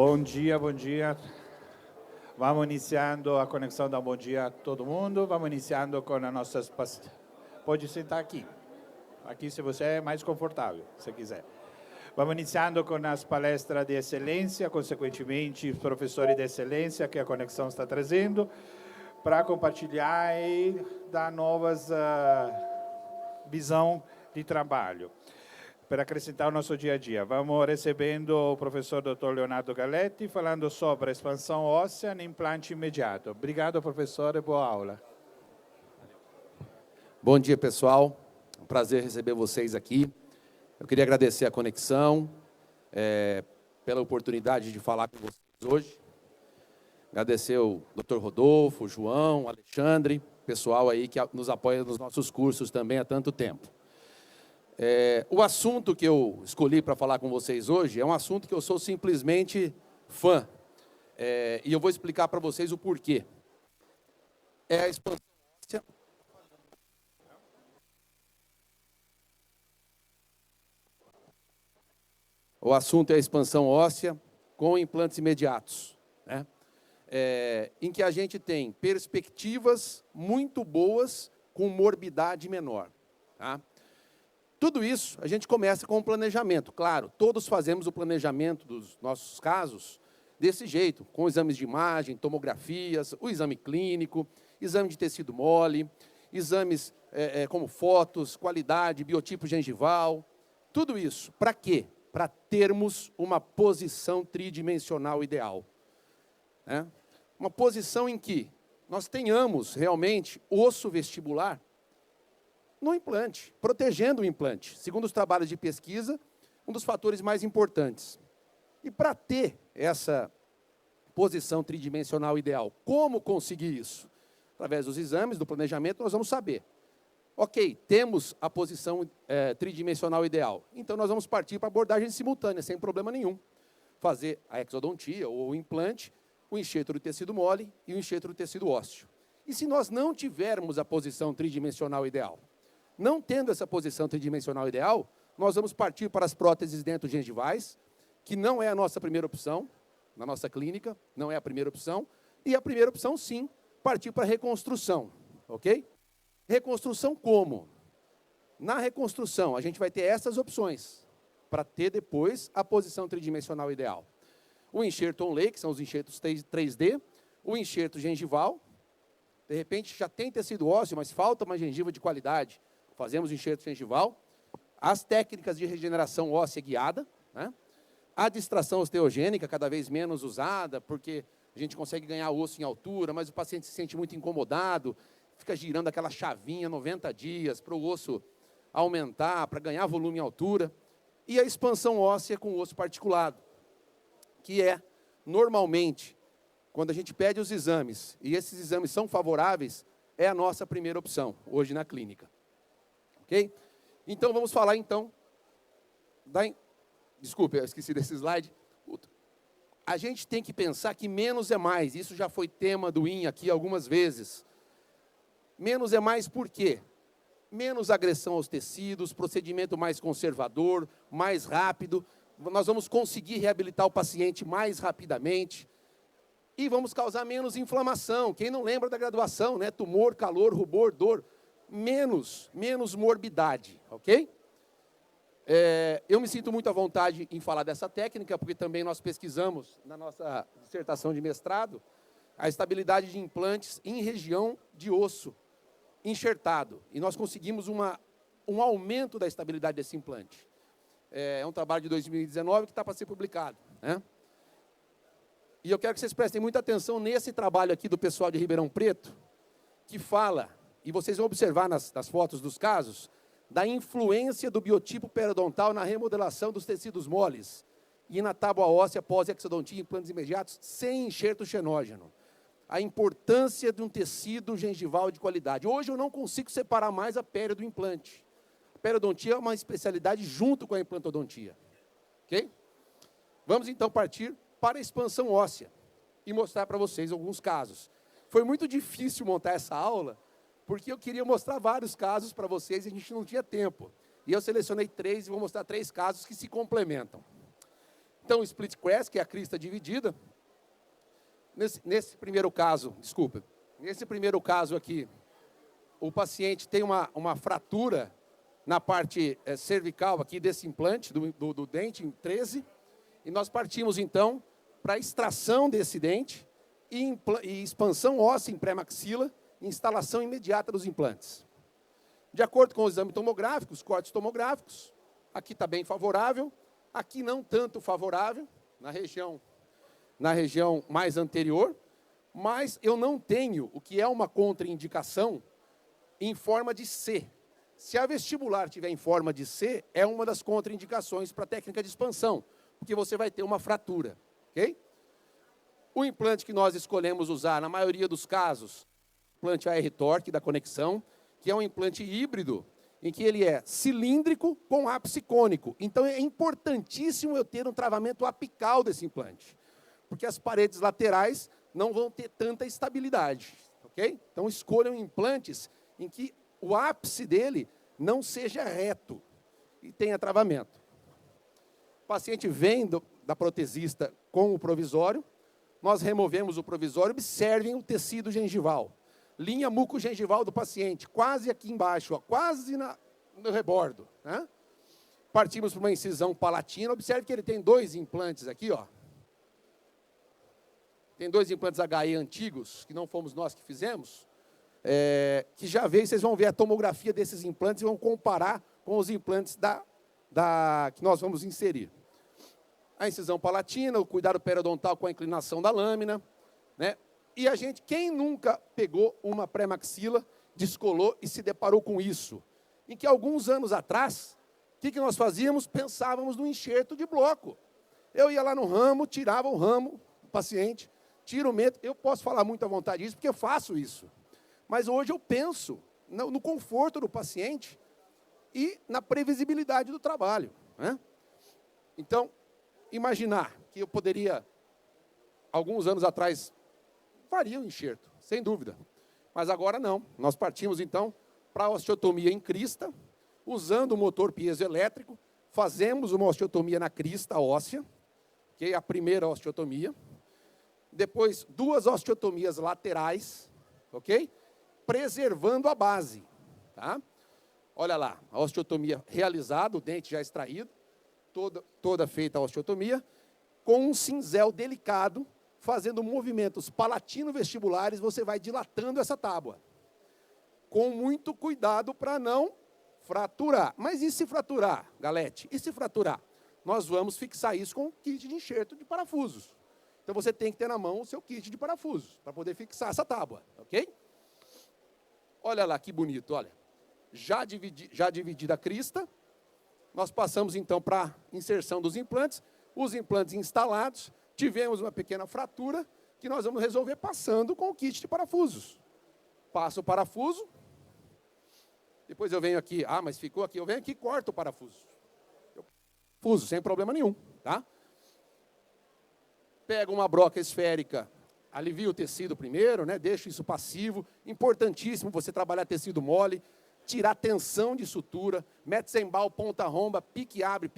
Bom dia, bom dia. Vamos iniciando a conexão da Bom Dia a todo mundo. Vamos iniciando com as nossas... Pode sentar aqui. Aqui, se você é mais confortável, se quiser. Vamos iniciando com as palestras de excelência, consequentemente, os professores de excelência que a conexão está trazendo, para compartilhar e dar novas visão de trabalho, para acrescentar o nosso dia a dia. Vamos recebendo o professor Dr. Leonardo Galetti, falando sobre a expansão óssea no implante imediato. Obrigado, professor, e boa aula. Bom dia, pessoal. É um prazer receber vocês aqui. Eu queria agradecer a conexão, pela oportunidade de falar com vocês hoje. Agradecer o Dr. Rodolfo, o João, o Alexandre, pessoal aí que nos apoia nos nossos cursos também há tanto tempo. O assunto que eu escolhi para falar com vocês hoje é um assunto que eu sou simplesmente fã. E eu vou explicar para vocês o porquê. É a expansão óssea. O assunto é a expansão óssea com implantes imediatos, né? Em que a gente tem perspectivas muito boas com morbidade menor, tá? Tudo isso a gente começa com o planejamento. Claro, todos fazemos o planejamento dos nossos casos desse jeito, com exames de imagem, tomografias, o exame clínico, exame de tecido mole, exames como fotos, qualidade, biotipo gengival, tudo isso. Para quê? Para termos uma posição tridimensional ideal, né? Uma posição em que nós tenhamos realmente osso vestibular no implante, protegendo o implante. Segundo os trabalhos de pesquisa, um dos fatores mais importantes. E para ter essa posição tridimensional ideal, como conseguir isso? Através dos exames, do planejamento, nós vamos saber. Ok, temos a posição tridimensional ideal. Então, nós vamos partir para abordagem simultânea, sem problema nenhum. Fazer a exodontia ou o implante, o enxerto do tecido mole e o enxerto do tecido ósseo. E se nós não tivermos a posição tridimensional ideal? Não tendo essa posição tridimensional ideal, nós vamos partir para as próteses dentogengivais, que não é a nossa primeira opção, na nossa clínica, não é a primeira opção. E a primeira opção, sim, partir para a reconstrução, ok? Reconstrução como? Na reconstrução, a gente vai ter essas opções, para ter depois a posição tridimensional ideal. O enxerto onlay, que são os enxertos 3D, o enxerto gengival, de repente já tem tecido ósseo, mas falta uma gengiva de qualidade. Fazemos o enxerto gengival, as técnicas de regeneração óssea guiada, né? A distração osteogênica, cada vez menos usada, porque a gente consegue ganhar osso em altura, mas o paciente se sente muito incomodado, fica girando aquela chavinha 90 dias para o osso aumentar, para ganhar volume em altura. E a expansão óssea com osso particulado, que é, normalmente, quando a gente pede os exames, e esses exames são favoráveis, é a nossa primeira opção, hoje na clínica. Ok? Então, vamos falar, então, Desculpe, eu esqueci desse slide. A gente tem que pensar que menos é mais. Isso já foi tema do IN aqui algumas vezes. Menos é mais por quê? Menos agressão aos tecidos, procedimento mais conservador, mais rápido. Nós vamos conseguir reabilitar o paciente mais rapidamente. E vamos causar menos inflamação. Quem não lembra da graduação, né? Tumor, calor, rubor, dor. Menos morbidade, ok? Eu me sinto muito à vontade em falar dessa técnica, porque também nós pesquisamos na nossa dissertação de mestrado a estabilidade de implantes em região de osso enxertado. E nós conseguimos um aumento da estabilidade desse implante. É um trabalho de 2019 que está para ser publicado, né? E eu quero que vocês prestem muita atenção nesse trabalho aqui do pessoal de Ribeirão Preto, que fala, e vocês vão observar nas fotos dos casos, da influência do biotipo periodontal na remodelação dos tecidos moles e na tábua óssea pós-exodontia e implantes imediatos sem enxerto xenógeno. A importância de um tecido gengival de qualidade. Hoje eu não consigo separar mais a pério do implante. A periodontia é uma especialidade junto com a implantodontia. Ok? Vamos então partir para a expansão óssea e mostrar para vocês alguns casos. Foi muito difícil montar essa aula, porque eu queria mostrar vários casos para vocês e a gente não tinha tempo. E eu selecionei 3 e vou mostrar 3 casos que se complementam. Então, o split crest, que é a crista dividida. Nesse primeiro caso aqui, o paciente tem uma fratura na parte cervical aqui desse implante, do dente em 13, e nós partimos, então, para a extração desse dente e expansão óssea em pré-maxila, instalação imediata dos implantes. De acordo com o exame tomográfico, os cortes tomográficos, aqui está bem favorável, aqui não tanto favorável, na região mais anterior, mas eu não tenho o que é uma contraindicação em forma de C. Se a vestibular tiver em forma de C, é uma das contraindicações para a técnica de expansão, porque você vai ter uma fratura, ok? O implante que nós escolhemos usar, na maioria dos casos, implante AR-Torque da Conexão, que é um implante híbrido, em que ele é cilíndrico com ápice cônico. Então, é importantíssimo eu ter um travamento apical desse implante, porque as paredes laterais não vão ter tanta estabilidade, ok? Então, escolham implantes em que o ápice dele não seja reto e tenha travamento. O paciente vem da protesista com o provisório, nós removemos o provisório, observem o tecido gengival. Linha mucogengival do paciente, quase aqui embaixo, ó, quase no rebordo. Né? Partimos para uma incisão palatina. Observe que ele tem 2 implantes aqui. Ó. Tem 2 implantes HE antigos, que não fomos nós que fizemos, que já veio, vocês vão ver a tomografia desses implantes e vão comparar com os implantes que nós vamos inserir. A incisão palatina, o cuidado periodontal com a inclinação da lâmina, né? E quem nunca pegou uma pré-maxila, descolou e se deparou com isso? Em que alguns anos atrás, o que nós fazíamos? Pensávamos no enxerto de bloco. Eu ia lá no ramo, tirava o ramo do paciente, tiro o metro. Eu posso falar muito à vontade disso, porque eu faço isso. Mas hoje eu penso no conforto do paciente e na previsibilidade do trabalho. Né? Então, imaginar que eu poderia, alguns anos atrás, faria um enxerto, sem dúvida. Mas agora não. Nós partimos, então, para a osteotomia em crista, usando o motor piezoelétrico, fazemos uma osteotomia na crista óssea, que é a primeira osteotomia. Depois, 2 osteotomias laterais, ok? Preservando a base. Tá? Olha lá, a osteotomia realizada, o dente já extraído, toda feita a osteotomia, com um cinzel delicado, fazendo movimentos palatino-vestibulares, você vai dilatando essa tábua. Com muito cuidado para não fraturar. Mas e se fraturar, Galete? E se fraturar? Nós vamos fixar isso com um kit de enxerto de parafusos. Então, você tem que ter na mão o seu kit de parafusos, para poder fixar essa tábua, ok? Olha lá, que bonito, olha. Já dividida a crista, nós passamos, então, para a inserção dos implantes. Os implantes instalados, tivemos uma pequena fratura, que nós vamos resolver passando com o kit de parafusos. Passo o parafuso, depois eu venho aqui, mas ficou aqui, eu venho aqui e corto o parafuso. Parafuso, sem problema nenhum, tá? Pego uma broca esférica, alivio o tecido primeiro, né? Deixo isso passivo, importantíssimo você trabalhar tecido mole, tirar tensão de sutura, Metzenbau, ponta romba, pique abre,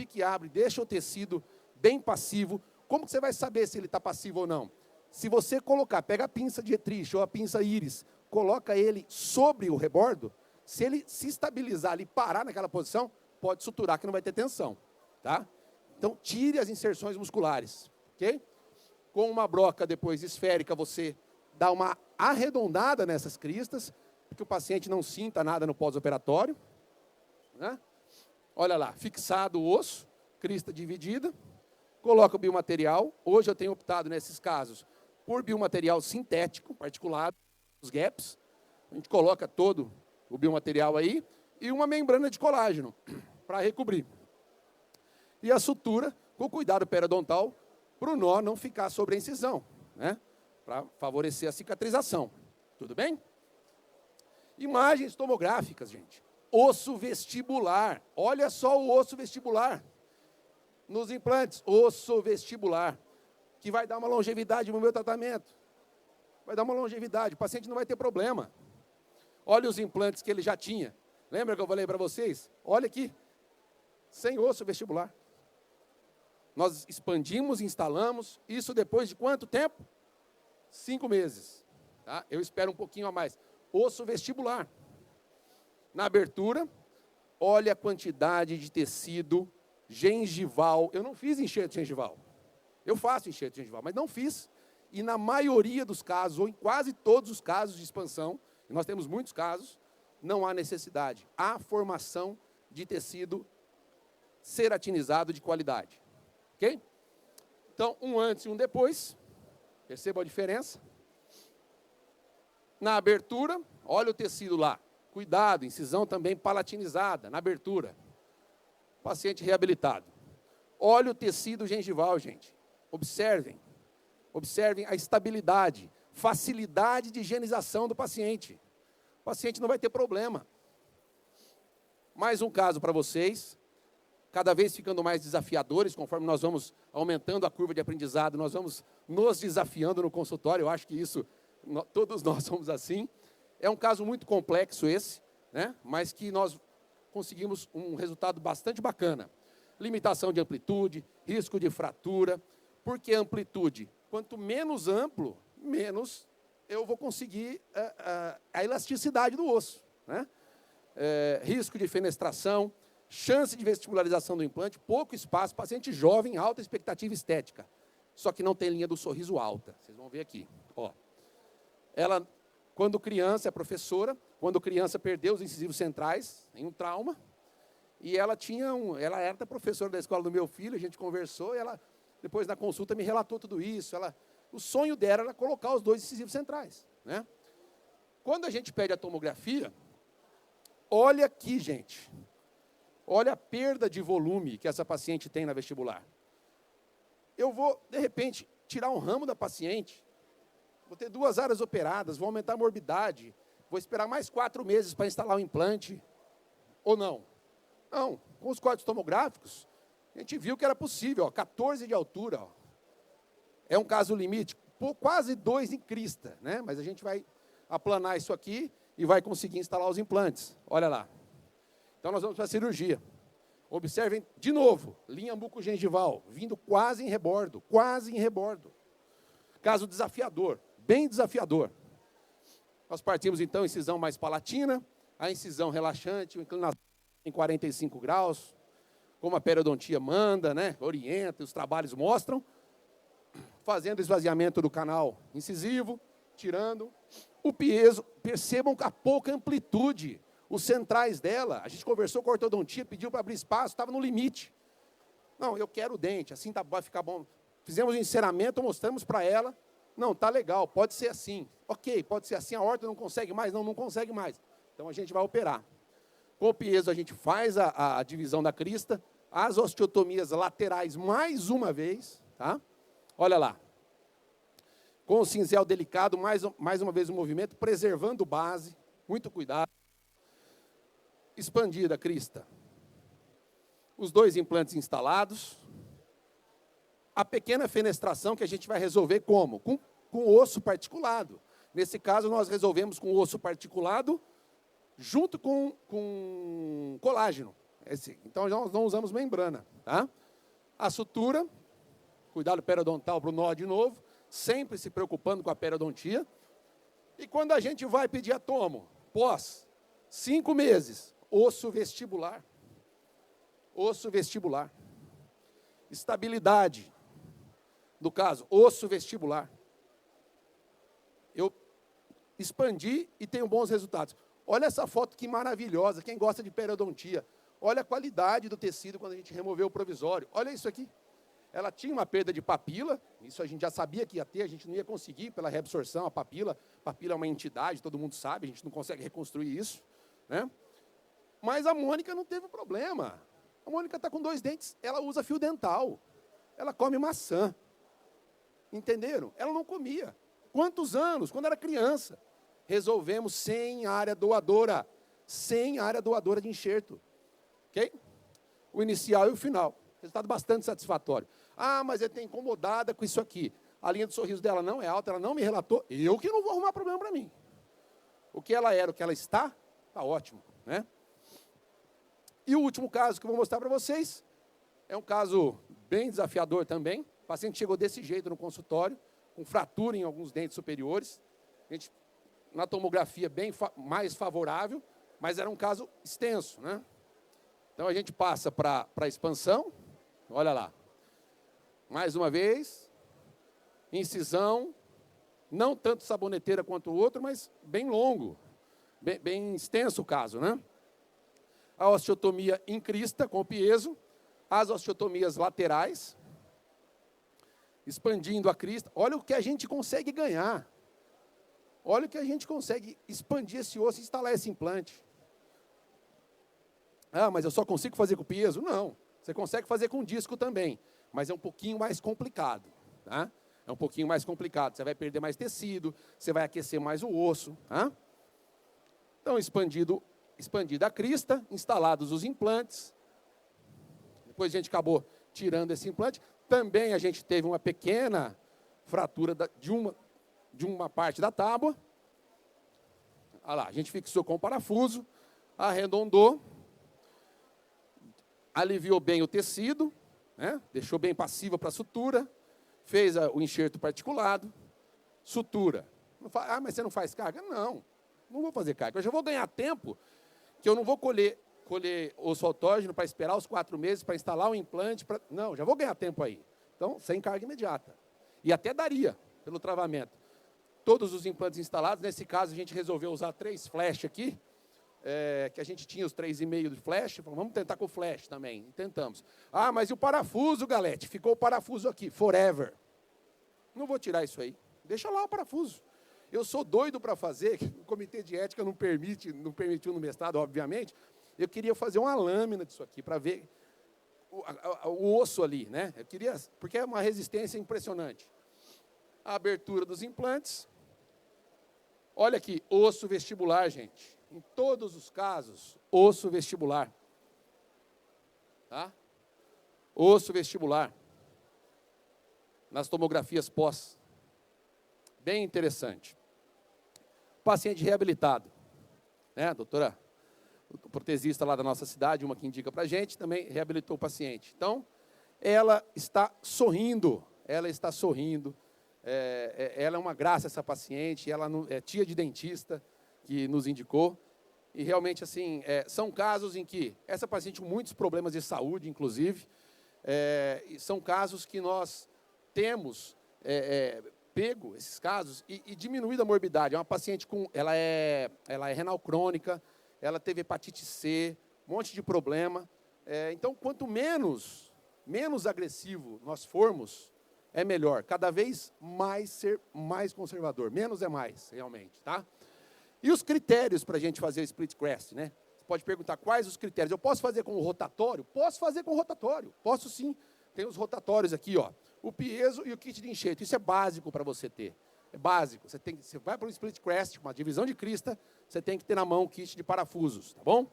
deixa o tecido bem passivo. Como que você vai saber se ele está passivo ou não? Se você pega a pinça de Etrich ou a pinça íris, coloca ele sobre o rebordo, se ele se estabilizar ali, parar naquela posição, pode suturar que não vai ter tensão, tá? Então, tire as inserções musculares, ok? Com uma broca depois esférica, você dá uma arredondada nessas cristas, para que o paciente não sinta nada no pós-operatório. Né? Olha lá, fixado o osso, crista dividida, coloca o biomaterial. Hoje eu tenho optado, nesses casos, por biomaterial sintético, particulado, os gaps. A gente coloca todo o biomaterial aí e uma membrana de colágeno para recobrir. E a sutura, com cuidado periodontal, para o nó não ficar sobre a incisão, né? Para favorecer a cicatrização. Tudo bem? Imagens tomográficas, gente. Osso vestibular. Olha só o osso vestibular. Nos implantes, osso vestibular. Que vai dar uma longevidade no meu tratamento. Vai dar uma longevidade. O paciente não vai ter problema. Olha os implantes que ele já tinha. Lembra que eu falei para vocês? Olha aqui. Sem osso vestibular. Nós expandimos, instalamos, isso depois de quanto tempo? 5 meses. Tá? Eu espero um pouquinho a mais. Osso vestibular. Na abertura, olha a quantidade de tecido gengival. Eu não fiz enxerto gengival. Eu faço enxerto gengival, mas não fiz. E na maioria dos casos, ou em quase todos os casos de expansão, e nós temos muitos casos, não há necessidade. Há formação de tecido ceratinizado de qualidade. Ok? Então, um antes e um depois. Perceba a diferença. Na abertura, olha o tecido lá. Cuidado, incisão também palatinizada, na abertura. Paciente reabilitado. Olha o tecido gengival, gente. Observem. Observem a estabilidade, facilidade de higienização do paciente. O paciente não vai ter problema. Mais um caso para vocês. Cada vez ficando mais desafiadores, conforme nós vamos aumentando a curva de aprendizado, nós vamos nos desafiando no consultório. Eu acho que isso, todos nós somos assim. É um caso muito complexo esse, né? Mas que nós conseguimos um resultado bastante bacana. Limitação de amplitude, risco de fratura. Por que amplitude? Quanto menos amplo, menos eu vou conseguir a elasticidade do osso, né? Risco de fenestração, chance de vestibularização do implante, pouco espaço, paciente jovem, alta expectativa estética. Só que não tem linha do sorriso alta. Vocês vão ver aqui. Ó. Ela, quando criança, é professora, quando criança perdeu os incisivos centrais, em um trauma, e ela ela era professora da escola do meu filho, a gente conversou, e ela, depois na consulta, me relatou tudo isso. O sonho dela era colocar os 2 incisivos centrais, né? Quando a gente pede a tomografia, olha aqui, gente. Olha a perda de volume que essa paciente tem na vestibular. Eu vou, de repente, tirar um ramo da paciente, vou ter 2 áreas operadas, vou aumentar a morbidade, vou esperar mais 4 meses para instalar o implante, ou não? Não, com os códigos tomográficos, a gente viu que era possível, ó, 14 de altura. Ó. É um caso limite, quase 2 em crista, né? Mas a gente vai aplanar isso aqui e vai conseguir instalar os implantes. Olha lá. Então, nós vamos para a cirurgia. Observem, de novo, linha bucogengival, vindo quase em rebordo, quase em rebordo. Caso desafiador, bem desafiador. Nós partimos, então, incisão mais palatina, a incisão relaxante, inclinação em 45 graus, como a periodontia manda, né, orienta, os trabalhos mostram, fazendo esvaziamento do canal incisivo, tirando. O piezo, percebam a pouca amplitude. Os centrais dela, a gente conversou com a ortodontia, pediu para abrir espaço, estava no limite. Não, eu quero o dente, assim vai ficar bom. Fizemos o enceramento, mostramos para ela. Não, tá legal, pode ser assim. Ok, pode ser assim, a horta não consegue mais? Não, não consegue mais. Então a gente vai operar. Com o piezo a gente faz a divisão da crista, as osteotomias laterais mais uma vez, tá? Olha lá. Com o cinzel delicado, mais uma vez o movimento, preservando base, muito cuidado. Expandida a crista. Os 2 implantes instalados. A pequena fenestração que a gente vai resolver como? Com osso particulado. Nesse caso, nós resolvemos com osso particulado junto com colágeno. Então, nós não usamos membrana. Tá? A sutura, cuidado periodontal para o nó de novo, sempre se preocupando com a periodontia. E quando a gente vai pedir a tomo, pós 5 meses, osso vestibular. Osso vestibular. Estabilidade. No caso, osso vestibular. Eu expandi e tenho bons resultados. Olha essa foto que maravilhosa, quem gosta de periodontia. Olha a qualidade do tecido quando a gente removeu o provisório. Olha isso aqui. Ela tinha uma perda de papila, isso a gente já sabia que ia ter, a gente não ia conseguir pela reabsorção, a papila. Papila é uma entidade, todo mundo sabe, a gente não consegue reconstruir isso, né? Mas a Mônica não teve problema. A Mônica está com 2 dentes, ela usa fio dental. Ela come maçã. Entenderam? Ela não comia. Quantos anos? Quando era criança. Resolvemos sem área doadora. Sem área doadora de enxerto. Ok? O inicial e o final. Resultado bastante satisfatório. Ah, mas eu tenho incomodada com isso aqui. A linha do sorriso dela não é alta, ela não me relatou. Eu que não vou arrumar problema para mim. O que ela era, o que ela está ótimo, né? E o último caso que eu vou mostrar para vocês é um caso bem desafiador também. O paciente chegou desse jeito no consultório, com fratura em alguns dentes superiores. A gente, na tomografia, mais favorável, mas era um caso extenso, né? Então, a gente passa para a expansão. Olha lá. Mais uma vez. Incisão. Não tanto saboneteira quanto o outro, mas bem longo. Bem extenso o caso, né? A osteotomia em crista, com o piezo. As osteotomias laterais. Expandindo a crista. Olha o que a gente consegue ganhar. Olha o que a gente consegue expandir esse osso e instalar esse implante. Ah, mas eu só consigo fazer com o piezo? Não. Você consegue fazer com disco também, mas é um pouquinho mais complicado, tá? É um pouquinho mais complicado. Você vai perder mais tecido, você vai aquecer mais o osso, tá? Então, expandida a crista, instalados os implantes. Depois a gente acabou tirando esse implante. Também a gente teve uma pequena fratura de uma parte da tábua. Olha lá, a gente fixou com o parafuso, arredondou, aliviou bem o tecido, né? Deixou bem passiva para a sutura, fez o enxerto particulado, sutura. Ah, mas você não faz carga? Não vou fazer carga. Eu já vou ganhar tempo, que eu não vou colher osso autógeno para esperar os 4 meses para instalar o implante. Não, já vou ganhar tempo aí. Então, sem carga imediata. E até daria, pelo travamento. Todos os implantes instalados, nesse caso a gente resolveu usar 3 flash aqui, que a gente tinha os 3,5 de flash, falamos, vamos tentar com o flash também, e tentamos. Ah, mas e o parafuso, Galete? Ficou o parafuso aqui, forever. Não vou tirar isso aí, deixa lá o parafuso. Eu sou doido para fazer, o comitê de ética não permitiu no mestrado, obviamente, eu queria fazer uma lâmina disso aqui, para ver o osso ali, né? Eu queria, porque é uma resistência impressionante. A abertura dos implantes. Olha aqui, osso vestibular, gente. Em todos os casos, osso vestibular. Tá? Osso vestibular. Nas tomografias pós. Bem interessante. Paciente reabilitado. Né, doutora? O protesista lá da nossa cidade, uma que indica para a gente, também reabilitou o paciente. Então, ela está sorrindo. Ela está sorrindo. Ela é uma graça, essa paciente. Ela é tia de dentista que nos indicou, e realmente, assim, são casos em que essa paciente com muitos problemas de saúde, inclusive, são casos que nós temos pego esses casos e diminuído a morbidade. É uma paciente ela é renal crônica, ela teve hepatite C, um monte de problema. Então, quanto menos agressivo nós formos, é melhor. Cada vez mais ser mais conservador. Menos é mais, realmente, tá? E os critérios para a gente fazer o split crest, né? Você pode perguntar quais os critérios. Eu posso fazer com o rotatório? Posso fazer com o rotatório. Posso sim. Tem os rotatórios aqui, ó. O piezo e o kit de enxerto. Isso é básico para você ter. É básico. Você vai para o split crest, uma divisão de crista, você tem que ter na mão o kit de parafusos, tá bom?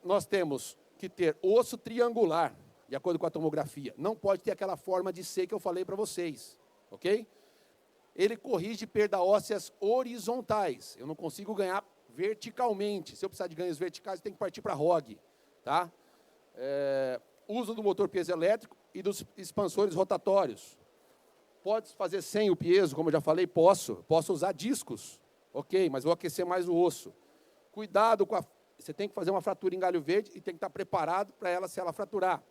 Nós temos que ter osso triangular, de acordo com a tomografia. Não pode ter aquela forma de C que eu falei para vocês, ok? Ele corrige perda ósseas horizontais. Eu não consigo ganhar verticalmente. Se eu precisar de ganhos verticais, eu tenho que partir para ROG. Tá? Uso do motor piezoelétrico e dos expansores rotatórios. Pode fazer sem o piezo, como eu já falei? Posso. Posso usar discos. Ok, mas vou aquecer mais o osso. Cuidado com Você tem que fazer uma fratura em galho verde e tem que estar preparado para ela, se ela fraturar.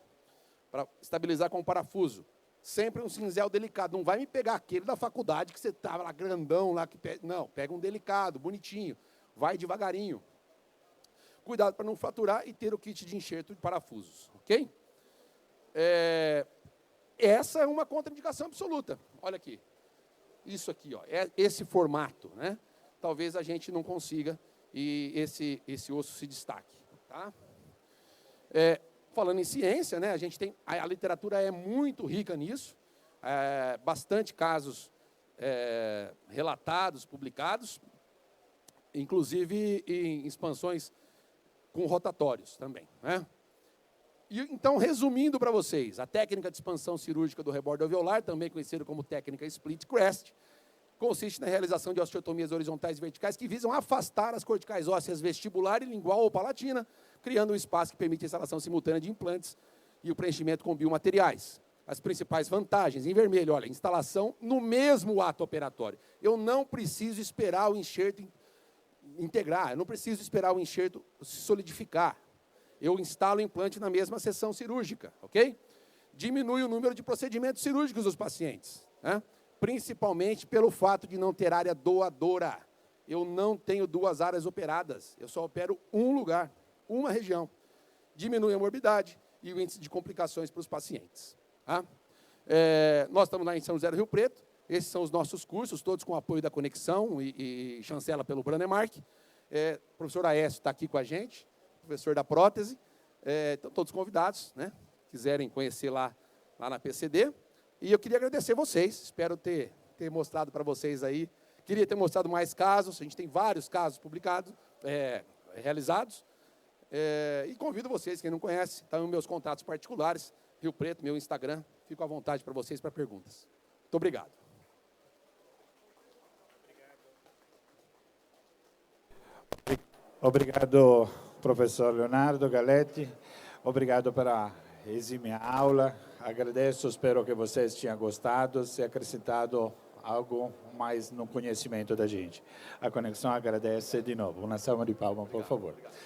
Para estabilizar com o parafuso. Sempre um cinzel delicado. Não vai me pegar aquele da faculdade que você estava lá grandão. Não, pega um delicado, bonitinho. Vai devagarinho. Cuidado para não fraturar e ter o kit de enxerto de parafusos. Ok? Essa é uma contraindicação absoluta. Olha aqui. Isso aqui, ó, esse formato. Né? Talvez a gente não consiga e esse osso se destaque. Tá? Falando em ciência, né, a literatura é muito rica nisso, bastante casos relatados, publicados, inclusive em expansões com rotatórios também. Né? Então, resumindo para vocês, a técnica de expansão cirúrgica do rebordo alveolar, também conhecida como técnica split crest, consiste na realização de osteotomias horizontais e verticais que visam afastar as corticais ósseas vestibular e lingual ou palatina, criando um espaço que permite a instalação simultânea de implantes e o preenchimento com biomateriais. As principais vantagens, em vermelho, olha, instalação no mesmo ato operatório. Eu não preciso esperar o enxerto integrar, eu não preciso esperar o enxerto se solidificar. Eu instalo o implante na mesma sessão cirúrgica, ok? Diminui o número de procedimentos cirúrgicos dos pacientes, né? Principalmente pelo fato de não ter área doadora. Eu não tenho 2 áreas operadas, eu só opero um lugar, uma região. Diminui a morbidade e o índice de complicações para os pacientes. Tá? Nós estamos lá em São José do Rio Preto, esses são os nossos cursos, todos com apoio da Conexão e chancela pelo Branemark. O professor Aécio está aqui com a gente, professor da prótese, estão todos convidados, né? Quiserem conhecer lá na PCD. E eu queria agradecer vocês, espero ter mostrado para vocês aí, queria ter mostrado mais casos, a gente tem vários casos publicados, realizados, e convido vocês, quem não conhece, estão os meus contatos particulares, Rio Preto, meu Instagram, fico à vontade para vocês para perguntas. Muito obrigado. Obrigado, professor Leonardo Galetti. Obrigado pela exímia aula. Agradeço, espero que vocês tenham gostado, se acrescentado algo mais no conhecimento da gente. A Conexão agradece de novo. Uma salva de palmas, por favor.